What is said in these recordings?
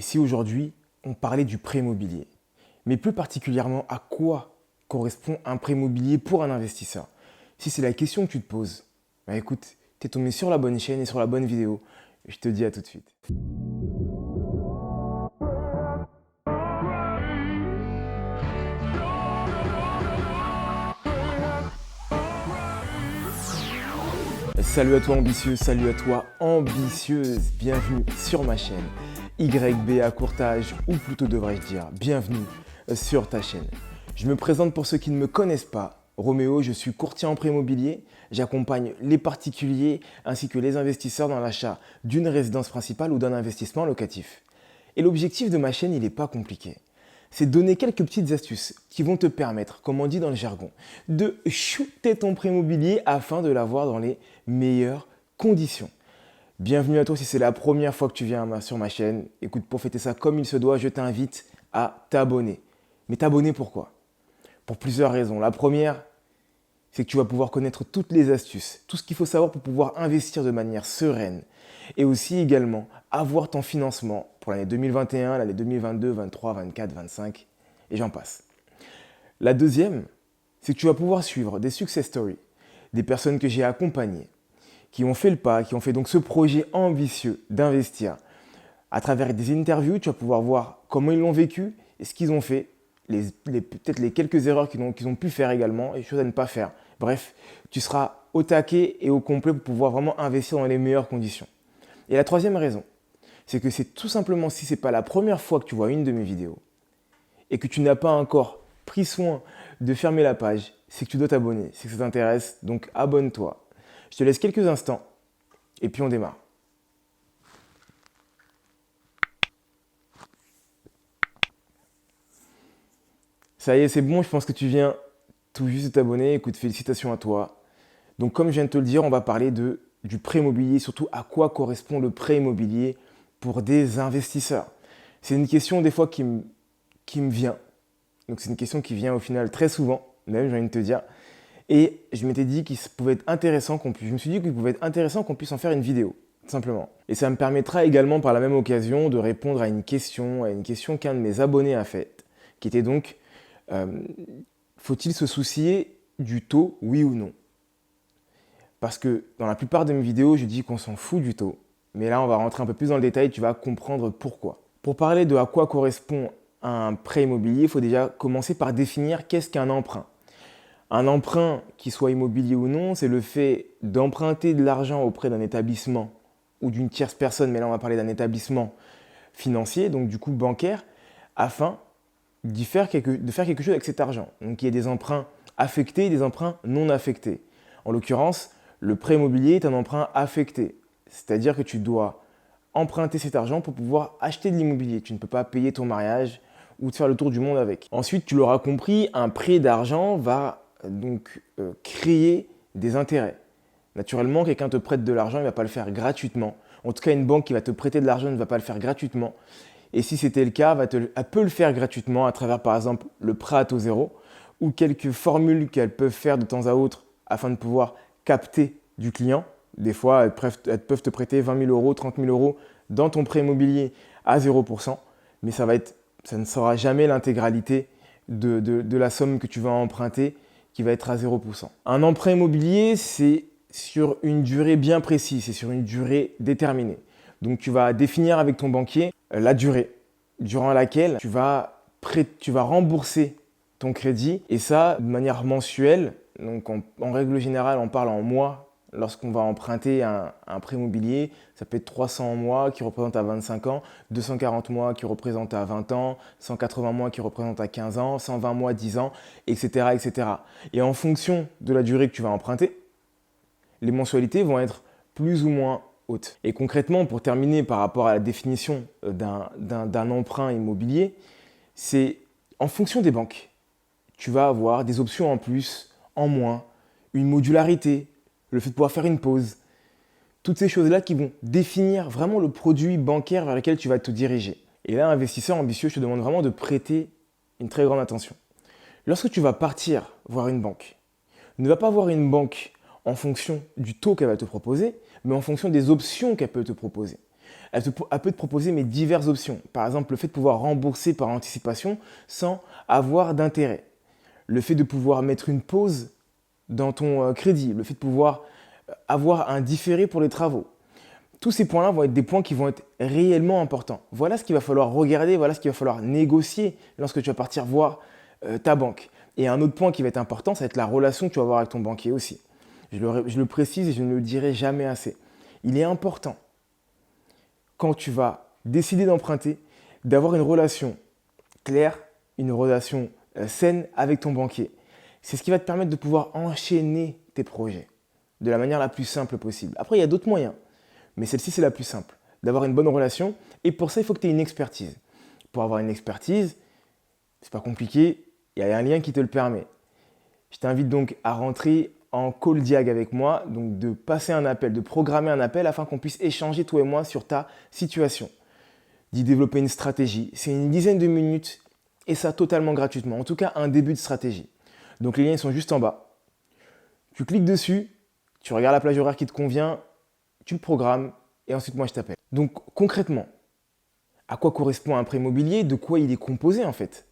Si aujourd'hui, on parlait du prêt immobilier, mais plus particulièrement à quoi correspond un prêt immobilier pour un investisseur? Si c'est la question que tu te poses, bah écoute, tu es tombé sur la bonne chaîne et sur la bonne vidéo. Je te dis à tout de suite. Salut à toi ambitieux, salut à toi ambitieuse, bienvenue sur ma chaîne YBA Courtage, ou plutôt devrais-je dire bienvenue sur ta chaîne. Je me présente pour ceux qui ne me connaissent pas, Roméo, je suis courtier en prêt immobilier, j'accompagne les particuliers ainsi que les investisseurs dans l'achat d'une résidence principale ou d'un investissement locatif. Et l'objectif de ma chaîne, il n'est pas compliqué. C'est de donner quelques petites astuces qui vont te permettre, comme on dit dans le jargon, de shooter ton prêt immobilier afin de l'avoir dans les meilleures conditions. Bienvenue à toi si c'est la première fois que tu viens sur ma chaîne. Écoute, pour fêter ça comme il se doit, je t'invite à t'abonner. Mais t'abonner pourquoi? Pour plusieurs raisons. La première, c'est que tu vas pouvoir connaître toutes les astuces, tout ce qu'il faut savoir pour pouvoir investir de manière sereine. Et aussi également avoir ton financement pour l'année 2021, l'année 2022, 23, 24, 25 et j'en passe. La deuxième, c'est que tu vas pouvoir suivre des success stories, des personnes que j'ai accompagnées, qui ont fait le pas, qui ont fait donc ce projet ambitieux d'investir. À travers des interviews, tu vas pouvoir voir comment ils l'ont vécu et ce qu'ils ont fait, peut-être les quelques erreurs qu'ils ont pu faire également et les choses à ne pas faire. Bref, tu seras au taquet et au complet pour pouvoir vraiment investir dans les meilleures conditions. Et la troisième raison, c'est que c'est tout simplement si ce n'est pas la première fois que tu vois une de mes vidéos et que tu n'as pas encore pris soin de fermer la page, c'est que tu dois t'abonner, c'est que ça t'intéresse, donc abonne-toi. Je te laisse quelques instants et puis on démarre. Ça y est, c'est bon, je pense que tu viens tout juste de t'abonner. Écoute, félicitations à toi. Donc comme je viens de te le dire, on va parler du prêt immobilier, surtout à quoi correspond le prêt immobilier pour des investisseurs. C'est une question des fois qui me vient. Donc c'est une question qui vient au final très souvent, même j'ai envie de te dire. Et je m'étais dit qu'il pouvait être intéressant je me suis dit qu'il pouvait être intéressant qu'on puisse en faire une vidéo, tout simplement. Et ça me permettra également par la même occasion de répondre à une question qu'un de mes abonnés a faite, qui était donc faut-il se soucier du taux, oui ou non? Parce que dans la plupart de mes vidéos, je dis qu'on s'en fout du taux. Mais là, on va rentrer un peu plus dans le détail, tu vas comprendre pourquoi. Pour parler de à quoi correspond un prêt immobilier, il faut déjà commencer par définir qu'est-ce qu'un emprunt. Un emprunt, qu'il soit immobilier ou non, c'est le fait d'emprunter de l'argent auprès d'un établissement ou d'une tierce personne, mais là on va parler d'un établissement financier, donc du coup bancaire, afin de faire quelque chose avec cet argent. Donc il y a des emprunts affectés et des emprunts non affectés. En l'occurrence, le prêt immobilier est un emprunt affecté, c'est-à-dire que tu dois emprunter cet argent pour pouvoir acheter de l'immobilier. Tu ne peux pas payer ton mariage ou te faire le tour du monde avec. Ensuite, tu l'auras compris, un prêt d'argent va donc créer des intérêts. Naturellement, quelqu'un te prête de l'argent, il ne va pas le faire gratuitement. En tout cas, une banque qui va te prêter de l'argent ne va pas le faire gratuitement. Et si c'était le cas, elle peut le faire gratuitement à travers par exemple le prêt à taux zéro ou quelques formules qu'elles peuvent faire de temps à autre afin de pouvoir capter du client. Des fois, elles peuvent te prêter 20 000 euros, 30 000 euros dans ton prêt immobilier à 0%, mais ça ne sera jamais l'intégralité de la somme que tu vas emprunter qui va être à 0%. Un emprunt immobilier, c'est sur une durée bien précise, c'est sur une durée déterminée. Donc tu vas définir avec ton banquier la durée durant laquelle tu vas rembourser ton crédit et ça de manière mensuelle. Donc en règle générale, on parle en mois lorsqu'on va emprunter un prêt immobilier. Ça peut être 300 mois qui représentent à 25 ans, 240 mois qui représentent à 20 ans, 180 mois qui représentent à 15 ans, 120 mois 10 ans, etc., etc. Et en fonction de la durée que tu vas emprunter, les mensualités vont être plus ou moins hautes. Et concrètement, pour terminer par rapport à la définition d'un emprunt immobilier, c'est en fonction des banques. Tu vas avoir des options en plus, en moins, une modularité, le fait de pouvoir faire une pause. Toutes ces choses-là qui vont définir vraiment le produit bancaire vers lequel tu vas te diriger. Et là, investisseur ambitieux, je te demande vraiment de prêter une très grande attention. Lorsque tu vas partir voir une banque, ne va pas voir une banque en fonction du taux qu'elle va te proposer, mais en fonction des options qu'elle peut te proposer. Elle peut te proposer diverses options. Par exemple, le fait de pouvoir rembourser par anticipation sans avoir d'intérêt. Le fait de pouvoir mettre une pause dans ton crédit. Le fait de pouvoir avoir un différé pour les travaux. Tous ces points-là vont être des points qui vont être réellement importants. Voilà ce qu'il va falloir regarder, voilà ce qu'il va falloir négocier lorsque tu vas partir voir ta banque. Et un autre point qui va être important, ça va être la relation que tu vas avoir avec ton banquier aussi. Je le précise et je ne le dirai jamais assez. Il est important, quand tu vas décider d'emprunter, d'avoir une relation claire, une relation saine avec ton banquier. C'est ce qui va te permettre de pouvoir enchaîner tes projets de la manière la plus simple possible. Après, il y a d'autres moyens, mais celle-ci, c'est la plus simple, d'avoir une bonne relation. Et pour ça, il faut que tu aies une expertise. Pour avoir une expertise, c'est pas compliqué, il y a un lien qui te le permet. Je t'invite donc à rentrer en call diag avec moi, donc de passer un appel, de programmer un appel afin qu'on puisse échanger toi et moi sur ta situation, d'y développer une stratégie. C'est une dizaine de minutes et ça totalement gratuitement, en tout cas un début de stratégie. Donc les liens sont juste en bas. Tu cliques dessus, tu regardes la plage horaire qui te convient, tu le programmes et ensuite moi je t'appelle. Donc concrètement, à quoi correspond un prêt immobilier? De quoi il est composé en fait?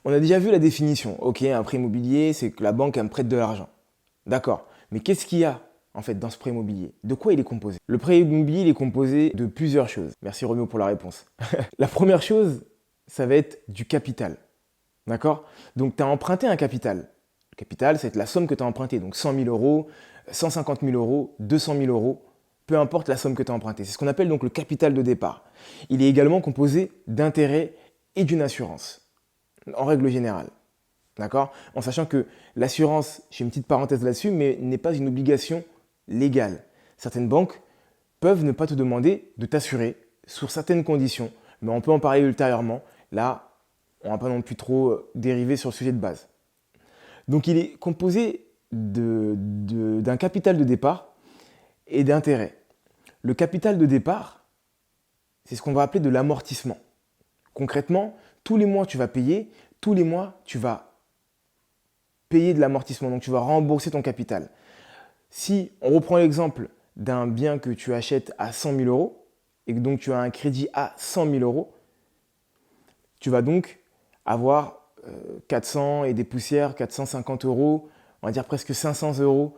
On a déjà vu la définition. Ok, un prêt immobilier, c'est que la banque elle me prête de l'argent. D'accord. Mais qu'est-ce qu'il y a en fait dans ce prêt immobilier? De quoi il est composé? Le prêt immobilier il est composé de plusieurs choses. Merci Roméo pour la réponse. La première chose, ça va être du capital. D'accord? Donc tu as emprunté un capital. Le capital, c'est la somme que tu as empruntée. Donc 100 000 euros, 150 000 euros, 200 000 euros, peu importe la somme que tu as empruntée. C'est ce qu'on appelle donc le capital de départ. Il est également composé d'intérêts et d'une assurance, en règle générale. D'accord? En sachant que l'assurance, j'ai une petite parenthèse là-dessus, mais n'est pas une obligation légale. Certaines banques peuvent ne pas te demander de t'assurer sur certaines conditions, mais on peut en parler ultérieurement. Là, on ne va pas non plus trop dériver sur le sujet de base. Donc il est composé d'un capital de départ et d'intérêt. Le capital de départ, c'est ce qu'on va appeler de l'amortissement. Concrètement, tous les mois tu vas payer, tous les mois tu vas payer de l'amortissement, donc tu vas rembourser ton capital. Si on reprend l'exemple d'un bien que tu achètes à 100 000 euros et que donc tu as un crédit à 100 000 euros, tu vas donc avoir 400 et des poussières, 450 euros, on va dire presque 500 euros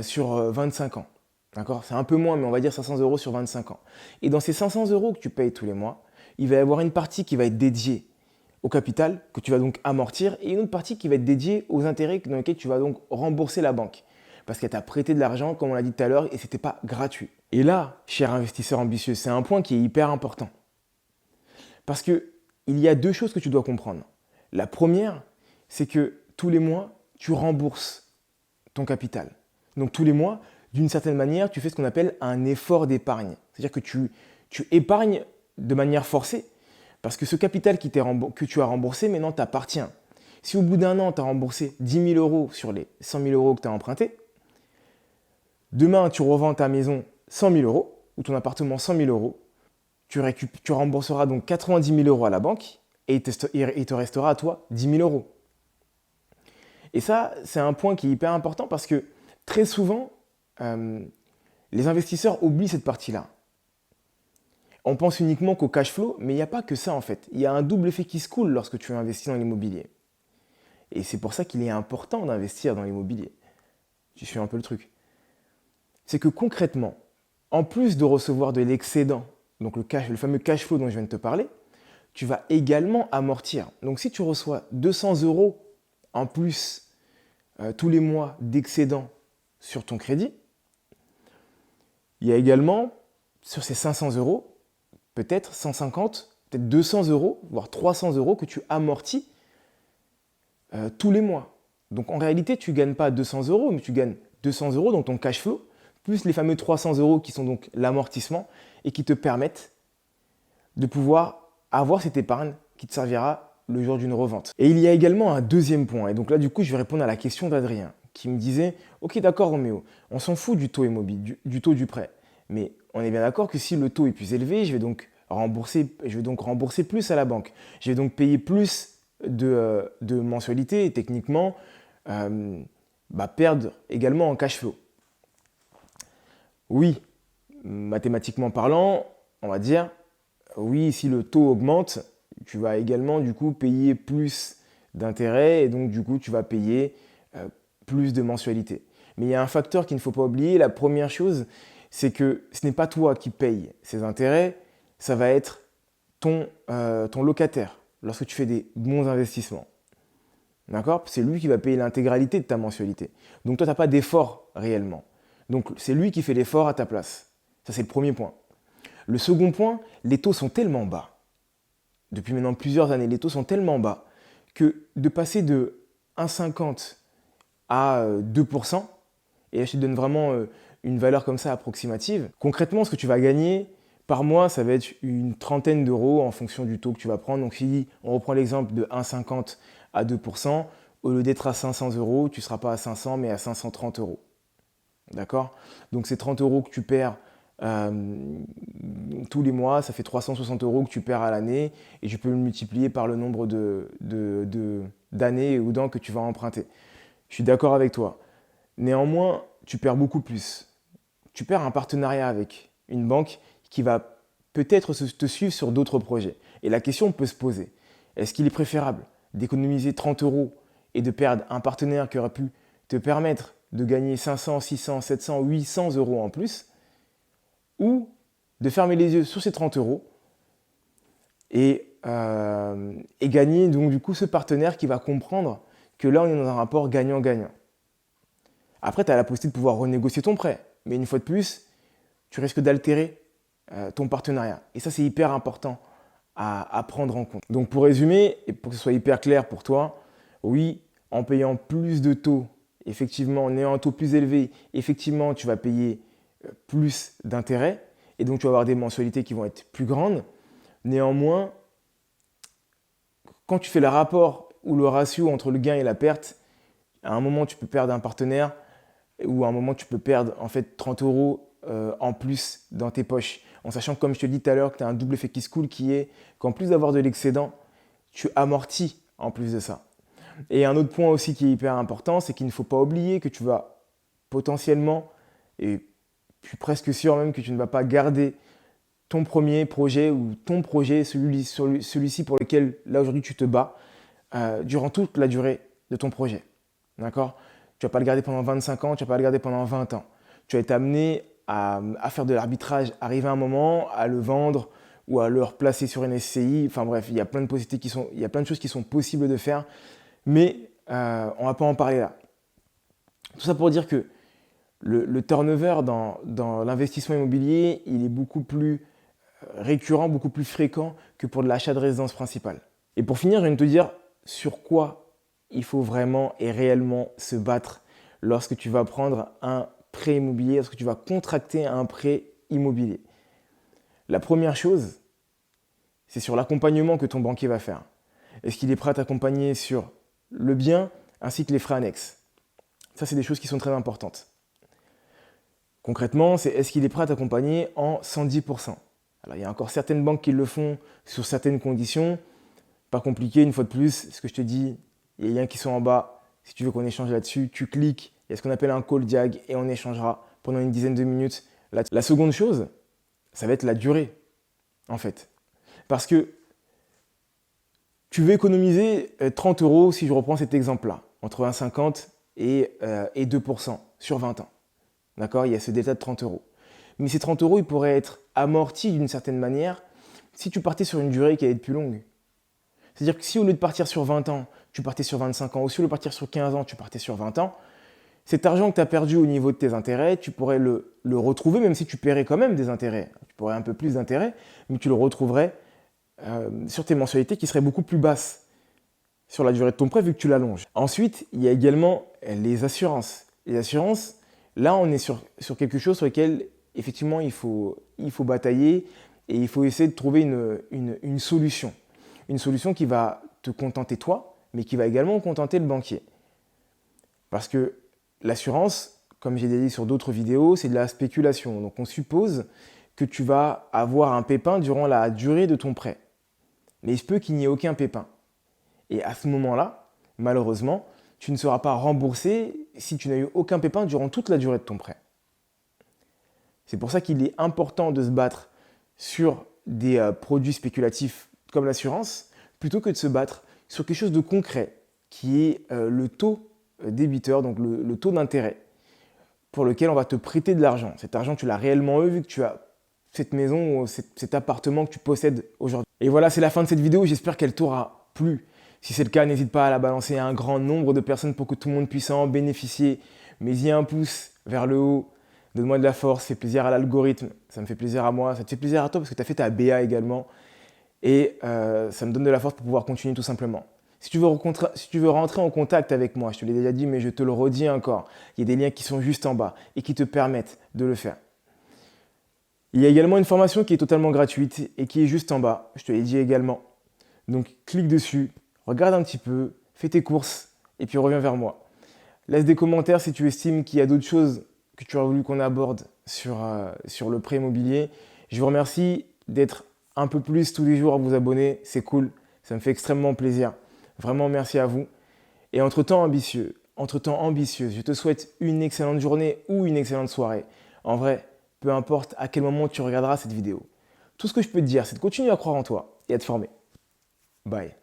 sur 25 ans. D'accord? C'est un peu moins, mais on va dire 500 euros sur 25 ans. Et dans ces 500 euros que tu payes tous les mois, il va y avoir une partie qui va être dédiée au capital que tu vas donc amortir et une autre partie qui va être dédiée aux intérêts dans lesquels tu vas donc rembourser la banque. Parce qu'elle t'a prêté de l'argent, comme on l'a dit tout à l'heure, et ce n'était pas gratuit. Et là, cher investisseur ambitieux, c'est un point qui est hyper important. Parce qu'il y a deux choses que tu dois comprendre. La première, c'est que tous les mois, tu rembourses ton capital. Donc tous les mois, d'une certaine manière, tu fais ce qu'on appelle un effort d'épargne. C'est-à-dire que tu épargnes de manière forcée parce que ce capital que tu as remboursé maintenant t'appartient. Si au bout d'un an, tu as remboursé 10 000 euros sur les 100 000 euros que tu as empruntés, demain, tu revends ta maison 100 000 euros ou ton appartement 100 000 euros, tu rembourseras donc 90 000 euros à la banque et il te restera à toi 10 000 euros. Et ça, c'est un point qui est hyper important parce que très souvent, les investisseurs oublient cette partie-là. On pense uniquement qu'au cash flow, mais il n'y a pas que ça en fait. Il y a un double effet qui se coule lorsque tu investis dans l'immobilier. Et c'est pour ça qu'il est important d'investir dans l'immobilier. Tu suis un peu le truc. C'est que concrètement, en plus de recevoir de l'excédent, donc le fameux cash flow dont je viens de te parler, tu vas également amortir. Donc si tu reçois 200 euros en plus tous les mois d'excédent sur ton crédit, il y a également, sur ces 500 euros, peut-être 150, peut-être 200 euros, voire 300 euros que tu amortis tous les mois. Donc en réalité, tu ne gagnes pas 200 euros, mais tu gagnes 200 euros dans ton cash flow, plus les fameux 300 euros qui sont donc l'amortissement et qui te permettent de pouvoir avoir cette épargne qui te servira le jour d'une revente. Et il y a également un deuxième point. Et donc là, du coup, je vais répondre à la question d'Adrien qui me disait « Ok, d'accord Roméo, on s'en fout du taux immobilier, du taux du prêt. Mais on est bien d'accord que si le taux est plus élevé, je vais donc rembourser plus à la banque. Je vais donc payer plus de mensualités et techniquement perdre également en cash flow. » Oui, mathématiquement parlant, on va dire, oui, si le taux augmente, tu vas également du coup payer plus d'intérêts et donc du coup tu vas payer plus de mensualités. Mais il y a un facteur qu'il ne faut pas oublier. La première chose, c'est que ce n'est pas toi qui payes ces intérêts, ça va être ton locataire lorsque tu fais des bons investissements. D'accord? C'est lui qui va payer l'intégralité de ta mensualité. Donc toi, tu n'as pas d'effort réellement. Donc c'est lui qui fait l'effort à ta place. Ça, c'est le premier point. Le second point, les taux sont tellement bas. Depuis maintenant plusieurs années, les taux sont tellement bas que de passer de 1,50 à 2%, et là je te donne vraiment une valeur comme ça approximative, concrètement ce que tu vas gagner par mois, ça va être une trentaine d'euros en fonction du taux que tu vas prendre. Donc si on reprend l'exemple de 1,50 à 2%, au lieu d'être à 500 euros, tu ne seras pas à 500 mais à 530 euros. D'accord? Donc c'est 30 euros que tu perds tous les mois, ça fait 360 euros que tu perds à l'année et tu peux le multiplier par le nombre d'années ou d'ans que tu vas emprunter. Je suis d'accord avec toi. Néanmoins, tu perds beaucoup plus. Tu perds un partenariat avec une banque qui va peut-être te suivre sur d'autres projets. Et la question peut se poser. Est-ce qu'il est préférable d'économiser 30 euros et de perdre un partenaire qui aurait pu te permettre de gagner 500, 600, 700, 800 euros en plus, ou de fermer les yeux sur ces 30 euros et gagner donc du coup ce partenaire qui va comprendre que là on est dans un rapport gagnant-gagnant. Après, tu as la possibilité de pouvoir renégocier ton prêt, mais une fois de plus, tu risques d'altérer ton partenariat. Et ça, c'est hyper important à prendre en compte. Donc pour résumer, et pour que ce soit hyper clair pour toi, oui, en payant plus de taux, effectivement, en ayant un taux plus élevé, effectivement, tu vas payer plus d'intérêts et donc tu vas avoir des mensualités qui vont être plus grandes. Néanmoins, quand tu fais le rapport ou le ratio entre le gain et la perte, à un moment, tu peux perdre un partenaire ou à un moment, tu peux perdre en fait 30 euros en plus dans tes poches. En sachant, comme je te le dis tout à l'heure, que tu as un double effet qui se coule qui est qu'en plus d'avoir de l'excédent, tu amortis en plus de ça. Et un autre point aussi qui est hyper important, c'est qu'il ne faut pas oublier que tu vas potentiellement, et je suis presque sûr même que tu ne vas pas garder ton premier projet ou ton projet, celui-ci pour lequel là aujourd'hui tu te bats, durant toute la durée de ton projet. D'accord? Tu ne vas pas le garder pendant 25 ans, tu ne vas pas le garder pendant 20 ans. Tu vas être amené à faire de l'arbitrage, arriver à un moment, à le vendre ou à le replacer sur une SCI. Enfin bref, il y a plein de possibilités il y a plein de choses qui sont possibles de faire, mais on ne va pas en parler là. Tout ça pour dire que le turnover dans l'investissement immobilier, il est beaucoup plus récurrent, beaucoup plus fréquent que pour de l'achat de résidence principale. Et pour finir, je viens de te dire sur quoi il faut vraiment et réellement se battre lorsque tu vas prendre un prêt immobilier, lorsque tu vas contracter un prêt immobilier. La première chose, c'est sur l'accompagnement que ton banquier va faire. Est-ce qu'il est prêt à t'accompagner sur le bien ainsi que les frais annexes? Ça, c'est des choses qui sont très importantes. Concrètement, c'est est-ce qu'il est prêt à t'accompagner en 110%? Alors, il y a encore certaines banques qui le font sur certaines conditions. Pas compliqué, une fois de plus, ce que je te dis, il y a les liens qui sont en bas. Si tu veux qu'on échange là-dessus, tu cliques. Il y a ce qu'on appelle un call diag et on échangera pendant une dizaine de minutes. La seconde chose, ça va être la durée, en fait. Parce que tu veux économiser 30 euros, si je reprends cet exemple-là, entre 1,50 et 2% sur 20 ans. D'accord? Il y a ce delta de 30 euros. Mais ces 30 euros, ils pourraient être amortis d'une certaine manière si tu partais sur une durée qui allait être plus longue. C'est-à-dire que si au lieu de partir sur 20 ans, tu partais sur 25 ans, ou si au lieu de partir sur 15 ans, tu partais sur 20 ans, cet argent que tu as perdu au niveau de tes intérêts, tu pourrais le retrouver, même si tu paierais quand même des intérêts. Tu pourrais un peu plus d'intérêts, mais tu le retrouverais sur tes mensualités qui seraient beaucoup plus basses sur la durée de ton prêt vu que tu l'allonges. Ensuite, il y a également les assurances. Les assurances, là, on est sur quelque chose sur lequel, effectivement, il faut batailler et il faut essayer de trouver une solution. Une solution qui va te contenter toi, mais qui va également contenter le banquier. Parce que l'assurance, comme j'ai dit sur d'autres vidéos, c'est de la spéculation. Donc on suppose que tu vas avoir un pépin durant la durée de ton prêt. Mais il se peut qu'il n'y ait aucun pépin. Et à ce moment-là, malheureusement, tu ne seras pas remboursé si tu n'as eu aucun pépin durant toute la durée de ton prêt. C'est pour ça qu'il est important de se battre sur des produits spéculatifs comme l'assurance, plutôt que de se battre sur quelque chose de concret, qui est le taux débiteur, donc le taux d'intérêt, pour lequel on va te prêter de l'argent. Cet argent, tu l'as réellement eu vu que tu as cette maison ou cet appartement que tu possèdes aujourd'hui. Et voilà, c'est la fin de cette vidéo. J'espère qu'elle t'aura plu. Si c'est le cas, n'hésite pas à la balancer à un grand nombre de personnes pour que tout le monde puisse en bénéficier. Mets-y un pouce vers le haut. Donne-moi de la force, fait plaisir à l'algorithme. Ça me fait plaisir à moi. Ça te fait plaisir à toi parce que tu as fait ta BA également. Et ça me donne de la force pour pouvoir continuer tout simplement. Si tu veux rentrer en contact avec moi, je te l'ai déjà dit, mais je te le redis encore, il y a des liens qui sont juste en bas et qui te permettent de le faire. Il y a également une formation qui est totalement gratuite et qui est juste en bas, je te l'ai dit également. Donc clique dessus, regarde un petit peu, fais tes courses et puis reviens vers moi. Laisse des commentaires si tu estimes qu'il y a d'autres choses que tu aurais voulu qu'on aborde sur le prêt immobilier. Je vous remercie d'être un peu plus tous les jours à vous abonner, c'est cool, ça me fait extrêmement plaisir. Vraiment merci à vous. Et entre-temps ambitieux, je te souhaite une excellente journée ou une excellente soirée. En vrai, peu importe à quel moment tu regarderas cette vidéo. Tout ce que je peux te dire, c'est de continuer à croire en toi et à te former. Bye.